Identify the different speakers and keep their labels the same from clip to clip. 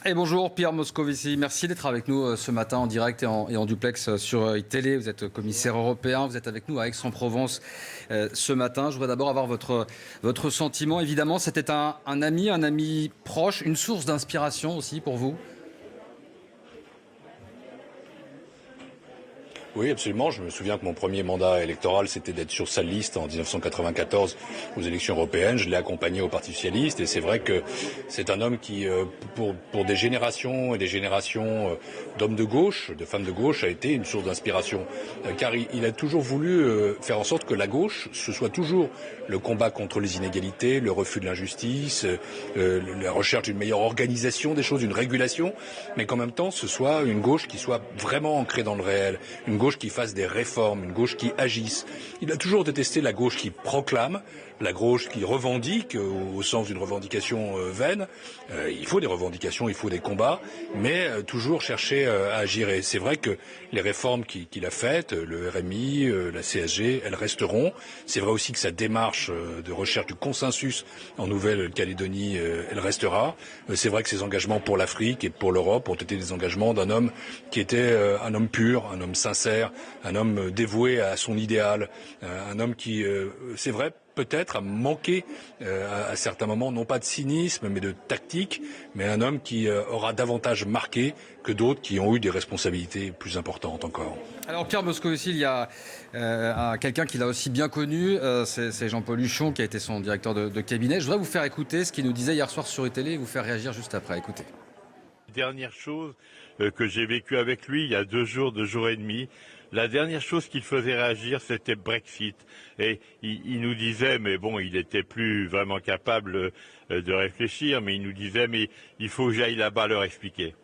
Speaker 1: Et bonjour Pierre Moscovici, merci d'être avec nous ce matin en direct et en duplex sur iTélé. Vous êtes commissaire européen, vous êtes avec nous à Aix-en-Provence ce matin. Je voudrais d'abord avoir votre sentiment. Évidemment, c'était un ami proche, une source d'inspiration aussi pour vous.
Speaker 2: Oui, absolument. Je me souviens que mon premier mandat électoral, c'était d'être sur sa liste en 1994 aux élections européennes. Je l'ai accompagné au Parti socialiste et c'est vrai que c'est un homme qui, pour des générations et des générations d'hommes de gauche, de femmes de gauche, a été une source d'inspiration. Car il a toujours voulu faire en sorte que la gauche, ce soit toujours le combat contre les inégalités, le refus de l'injustice, la recherche d'une meilleure organisation des choses, d'une régulation, mais qu'en même temps, ce soit une gauche qui soit vraiment ancrée dans le réel, une gauche qui fasse des réformes, une gauche qui agisse. Il a toujours détesté la gauche qui proclame, la gauche qui revendique, au sens d'une revendication vaine. Il faut des revendications, il faut des combats, mais toujours chercher à agir. Et c'est vrai que les réformes qu'il a faites, le RMI, la CSG, elles resteront. C'est vrai aussi que sa démarche de recherche du consensus en Nouvelle-Calédonie, elle restera. C'est vrai que ses engagements pour l'Afrique et pour l'Europe ont été des engagements d'un homme qui était un homme pur, un homme sincère, un homme dévoué à son idéal, un homme qui, c'est vrai, peut-être a manqué à certains moments, non pas de cynisme, mais de tactique, mais un homme qui aura davantage marqué que d'autres qui ont eu des responsabilités plus importantes encore.
Speaker 1: Alors Pierre Moscovici, il y a quelqu'un qu'il a aussi bien connu, c'est Jean-Paul Huchon qui a été son directeur de cabinet. Je voudrais vous faire écouter ce qu'il nous disait hier soir sur iTélé et vous faire réagir juste après. Écoutez.
Speaker 3: Dernière chose que j'ai vécue avec lui il y a 2 jours et demi, la dernière chose qui le faisait réagir, c'était Brexit. Et il nous disait, mais bon, il était plus vraiment capable de réfléchir, mais il nous disait, mais il faut que j'aille là-bas leur expliquer.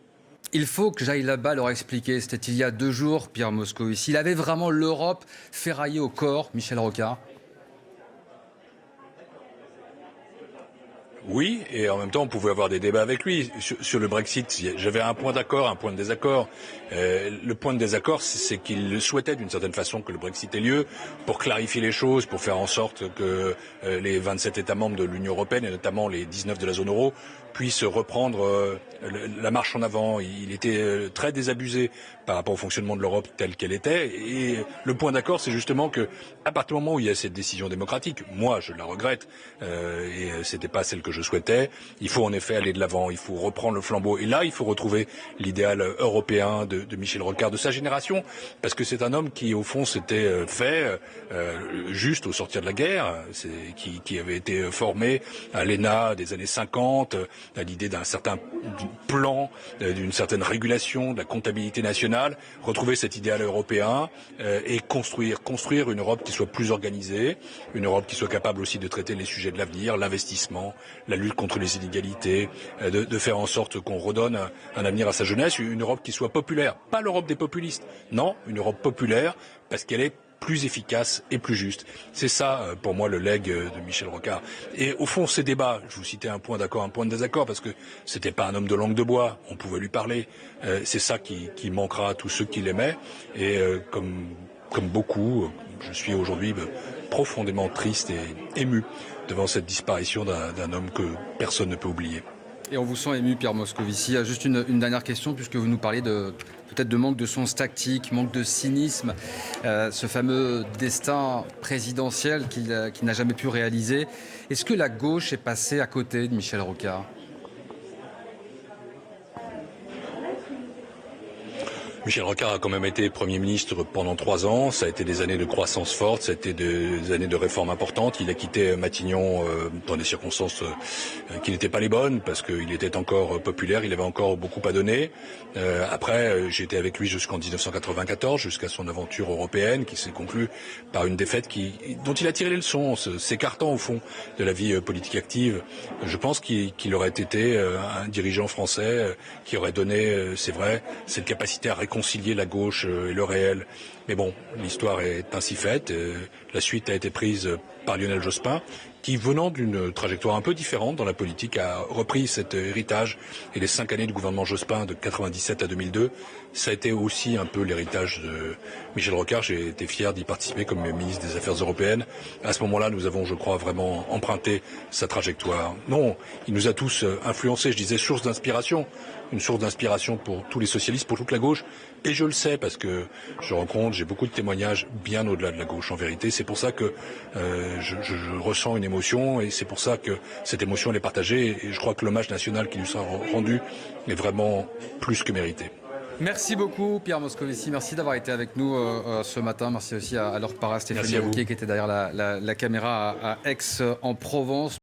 Speaker 1: Il faut que j'aille là-bas leur expliquer. C'était il y a 2 jours, Pierre Moscovici. Il avait vraiment l'Europe ferraillée au corps, Michel Rocard.
Speaker 2: Oui, et en même temps, on pouvait avoir des débats avec lui. Sur le Brexit, j'avais un point d'accord, un point de désaccord. Le point de désaccord, c'est qu'il souhaitait d'une certaine façon que le Brexit ait lieu pour clarifier les choses, pour faire en sorte que les 27 États membres de l'Union européenne, et notamment les 19 de la zone euro, puissent reprendre la marche en avant. Il était très désabusé par rapport au fonctionnement de l'Europe telle qu'elle était. Et le point d'accord, c'est justement que, à partir du moment où il y a cette décision démocratique, moi je la regrette, et c'était pas celle que je souhaitais, il faut en effet aller de l'avant, il faut reprendre le flambeau. Et là, il faut retrouver l'idéal européen de Michel Rocard, de sa génération, parce que c'est un homme qui, au fond, s'était fait juste au sortir de la guerre, qui avait été formé à l'ENA des années 50, à l'idée d'un certain plan, d'une certaine régulation, de la comptabilité nationale, retrouver cet idéal européen et construire une Europe qui soit plus organisée, une Europe qui soit capable aussi de traiter les sujets de l'avenir, l'investissement, la lutte contre les inégalités, de faire en sorte qu'on redonne un avenir à sa jeunesse, une Europe qui soit populaire, pas l'Europe des populistes, non, une Europe populaire parce qu'elle est plus efficace et plus juste. C'est ça, pour moi, le legs de Michel Rocard. Et au fond, ces débats, je vous citais un point d'accord, un point de désaccord, parce que c'était pas un homme de langue de bois, on pouvait lui parler. C'est ça qui manquera à tous ceux qui l'aimaient. Et comme beaucoup, je suis aujourd'hui profondément triste et ému devant cette disparition d'un homme que personne ne peut oublier.
Speaker 1: Et on vous sent ému, Pierre Moscovici. Juste une dernière question, puisque vous nous parliez peut-être de manque de sens tactique, manque de cynisme, ce fameux destin présidentiel qu'il n'a jamais pu réaliser. Est-ce que la gauche est passée à côté de Michel Rocard ?
Speaker 2: Michel Rocard a quand même été Premier ministre pendant 3 ans. Ça a été des années de croissance forte, ça a été des années de réformes importantes. Il a quitté Matignon dans des circonstances qui n'étaient pas les bonnes, parce qu'il était encore populaire, il avait encore beaucoup à donner. Après, j'ai été avec lui jusqu'en 1994, jusqu'à son aventure européenne, qui s'est conclue par une défaite dont il a tiré les leçons, s'écartant au fond de la vie politique active. Je pense qu'il aurait été un dirigeant français qui aurait donné, c'est vrai, cette capacité à réconcilier la gauche et le réel. Mais bon, l'histoire est ainsi faite. La suite a été prise par Lionel Jospin, qui, venant d'une trajectoire un peu différente dans la politique, a repris cet héritage. Et les 5 années du gouvernement Jospin, de 97 à 2002, ça a été aussi un peu l'héritage de Michel Rocard. J'ai été fier d'y participer comme ministre des Affaires européennes. À ce moment-là, nous avons, je crois, vraiment emprunté sa trajectoire. Non, il nous a tous influencés, je disais, source d'inspiration. une source d'inspiration pour tous les socialistes, pour toute la gauche. Et je le sais parce que j'ai beaucoup de témoignages bien au-delà de la gauche en vérité. C'est pour ça que je ressens une émotion et c'est pour ça que cette émotion elle est partagée. Et je crois que l'hommage national qui lui sera rendu est vraiment plus que mérité.
Speaker 1: Merci beaucoup Pierre Moscovici, merci d'avoir été avec nous ce matin. Merci aussi à Laure Parra, Stéphanie Rouquier qui était derrière la caméra à Aix en Provence.